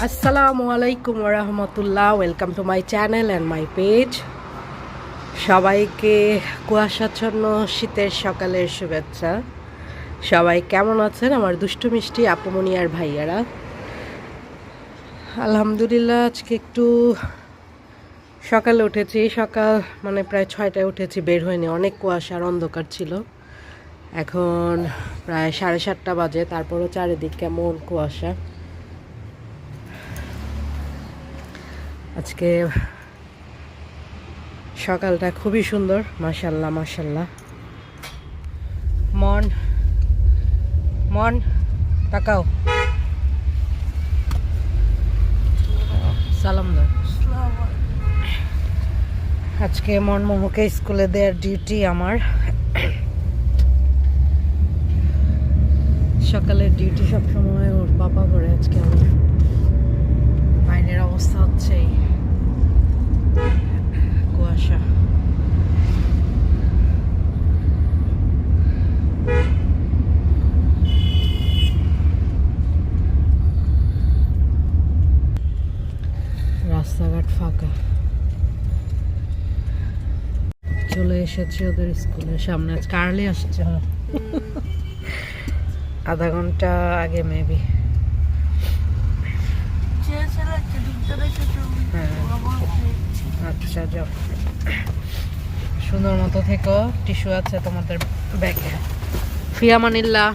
আসসালামু আলাইকুম রহমতুল্লাহ, welcome to my channel and my page. সবাইকে কুয়াশাচ্ছন্ন শীতের সকালের শুভেচ্ছা। সবাই কেমন আছেন আমার দুষ্টু মিষ্টি আপুমনি আর ভাইয়ারা? আলহামদুলিল্লাহ, আজকে একটু সকালে উঠেছি। সকাল মানে প্রায় 6টায় উঠেছি, বের হয়নি, অনেক কুয়াশার অন্ধকার ছিল। এখন প্রায় 7:30 বাজে, তারপরও চারিদিক কেমন কুয়াশা। আজকে সকালটা খুবই সুন্দর, মাশাল্লাহ মাশাল্লাহ। মন মন তাকাও, সালাম দাও। আজকে মনমোহকে স্কুলে দেওয়ার ডিউটি আমার। সকালের ডিউটি সবসময় ওর পাপা করে, আজকে আমার। বাইরের অবস্থা হচ্ছে এই কুয়াশা। রাস্তাঘাট ফাঁকা। চলে এসেছি ওদের স্কুলের সামনে। আজকে আর্লি আসছে, আধা ঘন্টা আগে মেবি। আচ্ছা যাও, সুন্দর মতো থেকো। টিস্যু আছে তোমাদের ব্যাগে। ফিয়ামানিল্লা।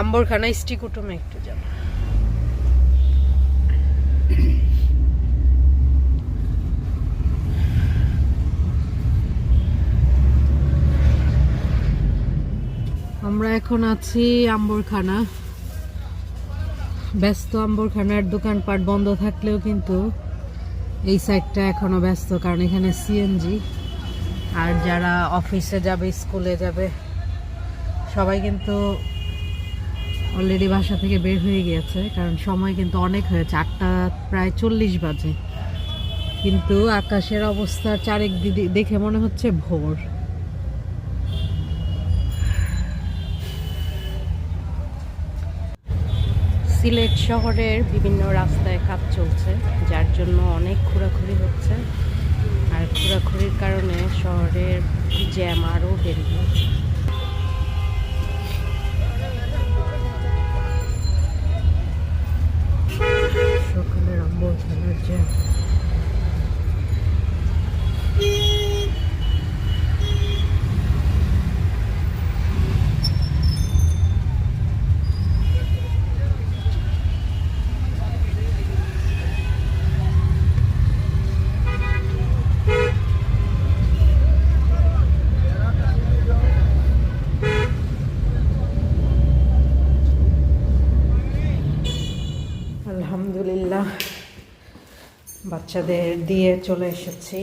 আম্বরখানা স্টিকুটুমে একটু যাবো। আমরা এখন আছি আম্বরখানা। ব্যস্ত আম্বরখানার দোকানপাট বন্ধ থাকলেও কিন্তু এই সাইডটা এখনো ব্যস্ত, কারণ এখানে সিএনজি। আর যারা অফিসে যাবে, স্কুলে যাবে, সবাই কিন্তু অলরেডি বাসা থেকে বের হয়ে গিয়েছে, কারণ সময় কিন্তু অনেক হয়েছে, 8টা প্রায় 40 বাজে। কিন্তু আকাশের অবস্থা চারিদিক দেখে মনে হচ্ছে ভোর। সিলেট শহরের বিভিন্ন রাস্তায় কাজ চলছে, যার জন্য অনেক ঘোরাঘুরি হচ্ছে। আর ঘোরাঘুরির কারণে শহরের জ্যাম আরও বেড়ে গেছে। সকালের আম্বরখানার জ্যাম। আলহামদুলিল্লাহ, বাচ্চাদের দিয়ে চলে এসেছি।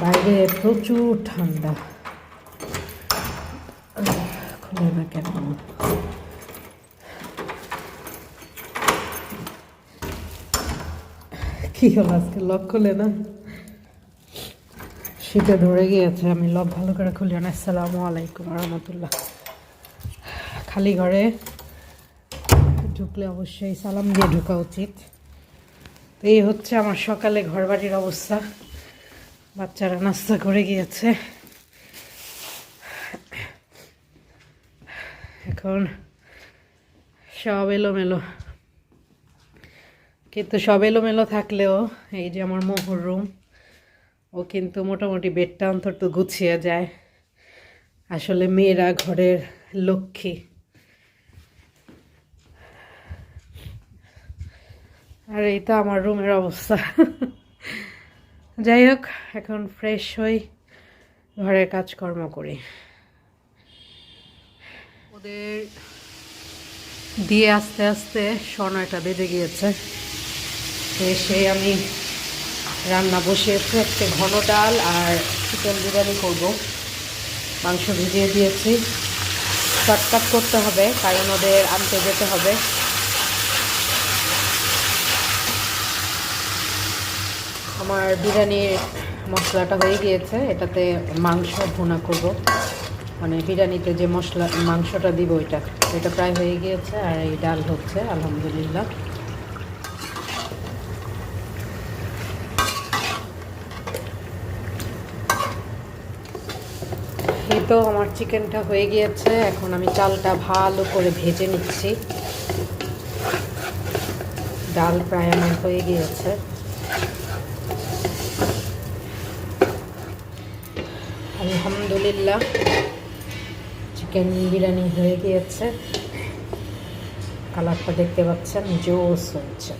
বাইরে প্রচুর ঠান্ডা। খুলে না কেন? কি হলো, আজকে লক খুলে না? শীতে ধরে গিয়েছে, আমি লক ভালো করে খুলি না। আসসালামু আলাইকুম রহমতুল্লাহ। খালি ঘরে ঢুকলে অবশ্যই সালাম দিয়ে ঢোকা উচিত। তো এই হচ্ছে আমার সকালে ঘরবাড়ির অবস্থা। বাচ্চারা নাস্তা করে গিয়েছে, এখন সব এলোমেলো। কিন্তু সব এলোমেলো থাকলেও এই যে আমার মোহর রুম, ও কিন্তু মোটামুটি বেডটা অন্তত গুছিয়ে যায়। আসলে মেয়েরা ঘরের লক্ষ্মী। আর এই তো আমার রুমের অবস্থা। যাই হোক, এখন ফ্রেশ হই, ঘরের কাজকর্ম করি। ওদের দিয়ে আস্তে আস্তে 9:30 বেজে গিয়েছে। এসে আমি রান্না বসিয়েছি, আজকে ঘন ডাল আর চিকেন বিরিয়ানি করবো। মাংস ভিজিয়ে দিয়েছি, শর্টকাট করতে হবে কারণ ওদের আনতে যেতে হবে। আমার বিরিয়ানির মশলাটা হয়ে গিয়েছে, এটাতে মাংস ভুনা করব, মানে বিরিয়ানিতে যে মশলা মাংসটা দিব এটা প্রায় হয়ে গিয়েছে। আর এই ডাল হচ্ছে আলহামদুলিল্লাহ। এই তো আমার চিকেনটা হয়ে গিয়েছে, এখন আমি চালটা ভালো করে ভেজে নিচ্ছি। ডাল প্রায় আমার হয়ে গিয়েছে। আলহামদুলিল্লাহ চিকেন বিরিয়ানি হয়ে গিয়েছে। কালারটা দেখতে পাচ্ছেন, জোস হচ্ছে।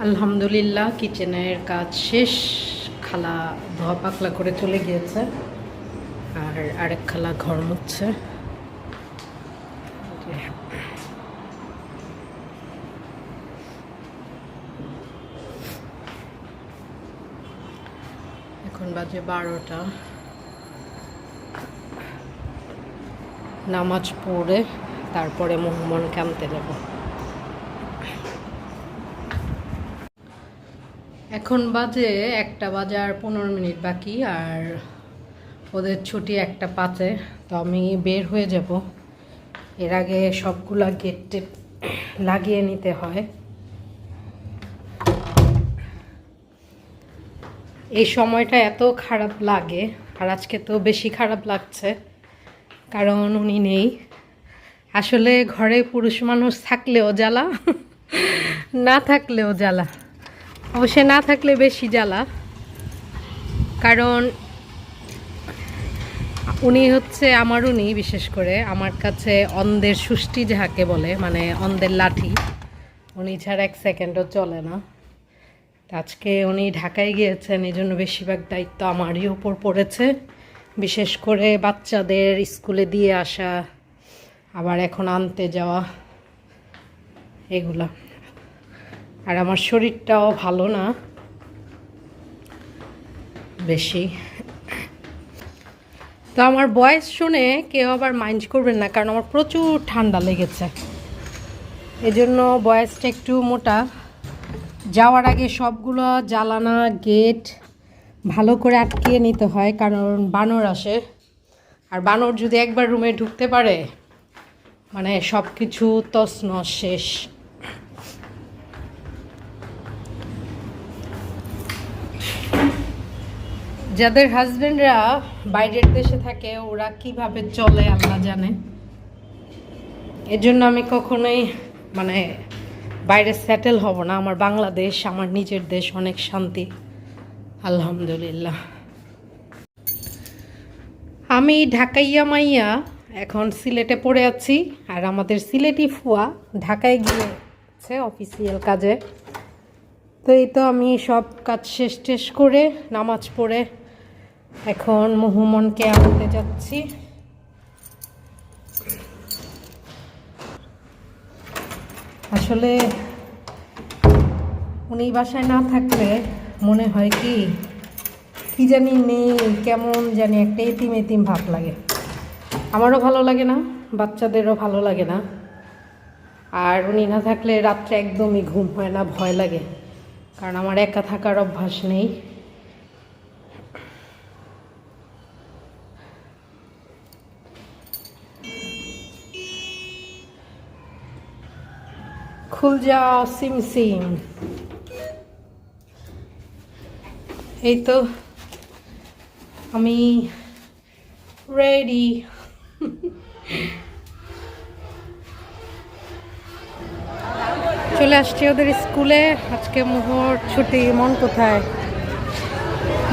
আলহামদুলিল্লাহ কিচেনের কাজ শেষ। খালা ধোয়া পাকলা করে চলে গিয়েছে, আর আরেক খালা ঘর মুছছে। এখন বাজে 12টা। নামাজ পড়ে তারপরে মোহমনকে আনতে যাব। এখন বাজে 1টা বাজার 15 মিনিট বাকি, আর ওদের ছুটি 1টা 5-এ। তো আমি বের হয়ে যাব, এর আগে সবগুলা গেট লাগিয়ে নিতে হয়। এই সময়টা এত খারাপ লাগে, আর আজকে তো বেশি খারাপ লাগছে কারণ উনি নেই। আসলে ঘরে পুরুষ মানুষ থাকলেও জ্বালা, না থাকলেও জ্বালা। অবশ্যই না থাকলে বেশি জ্বালা, কারণ উনি হচ্ছে উনি বিশেষ করে আমার কাছে অন্ধের সুষ্টি যাহাকে বলে, মানে অন্ধের লাঠি। উনি ছাড়া 1 সেকেন্ডও চলে না। আজকে উনি ঢাকায় গিয়েছেন, এই জন্য বেশিরভাগ দায়িত্ব আমারই উপর পড়েছে। বিশেষ করে বাচ্চাদের স্কুলে দিয়ে আসা, আবার এখন আনতে যাওয়া, এগুলা। আর আমার শরীরটাও ভালো না বেশি। তো আমার ভয়েস শুনে কেউ আবার মাইন্ড করবেন না, কারণ আমার প্রচুর ঠান্ডা লেগেছে, এজন্য ভয়েসটা একটু মোটা। যাওয়ার আগে সবগুলো জ্বালানা গেট ভালো করে আটকিয়ে নিতে হয়, কারণ বানর আসে। আর বানর যদি একবার রুমে ঢুকতে পারে, মানে সব কিছু তছনছ শেষ। যাদের হাজবেন্ডরা বাইরের দেশে থাকে ওরা কিভাবে চলে আল্লাহ জানে। এজন্য আমি কখনোই মানে বাইরে সেটেল হব না। আমার বাংলাদেশ আমার নিজের দেশ, অনেক শান্তি আলহামদুলিল্লাহ। আমি ঢাকাইয়া মাইয়া এখন সিলেটে পড়ে আছি, আর আমাদের সিলেটি ফুয়া ঢাকায় গিয়েছে অফিসিয়াল কাজে। তো এই তো আমি সব কাজ শেষ করে নামাজ পড়ে এখন মোহমনকে আনতে যাচ্ছি। আসলে উনি বাসায় না থাকলে মনে হয় কি জানি নেই, কেমন জানি একটা এতিম এতিম ভাব লাগে। আমারও ভালো লাগে না, বাচ্চাদেরও ভালো লাগে না। আর উনি না থাকলে রাত্রে একদমই ঘুম হয় না, ভয় লাগে, কারণ আমার একা থাকার অভ্যাস নেই। খুল যাও সিম সিম। এই তো আমি রেডি। চলে আসছি ওদের স্কুলে। আজকে মোহর ছুটি। মন কোথায়?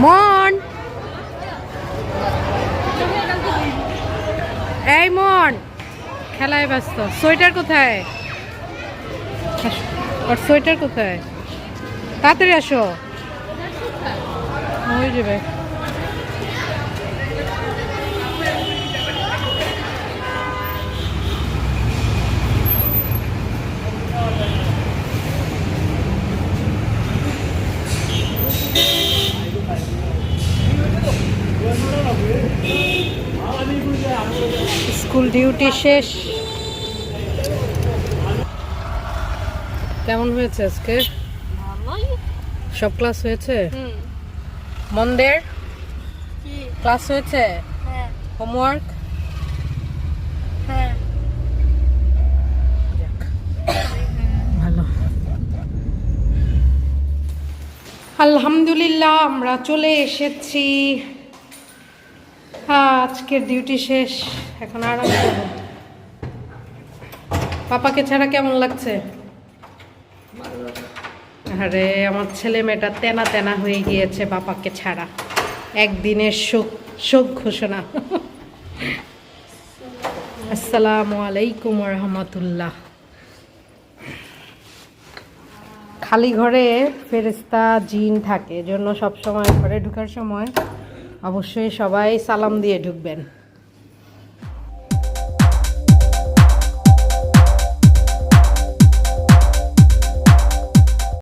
মন, এই মন, খেলায় ব্যস্ত। সোয়েটার কোথায়? ওর সোয়েটার কোথায়? তাড়াতাড়ি আসো। হয়ে যাবে। স্কুল ডিউটি শেষ। কেমন হয়েছে আজকে? সব ক্লাস হয়েছে? মন্দের ক্লাস হয়েছে? হোমওয়ার্ক? ভালো। আলহামদুলিল্লাহ আমরা চলে এসেছি। আজকের ডিউটি শেষ, এখন আরাম করব। পাপাকে ছাড়া কেমন লাগছে? আরে আমার ছেলে মেয়েটা তেনা তেনা হয়ে গিয়েছে বাবাকে ছাড়া। একদিনের শোক ঘোষণা। আসসালামু আলাইকুম ওয়া রাহমাতুল্লাহ। খালি ঘরে ফেরেশতা জিন থাকে, এজন্য সবসময় ঘরে ঢোকার সময় অবশ্যই সবাই সালাম দিয়ে ঢুকবেন।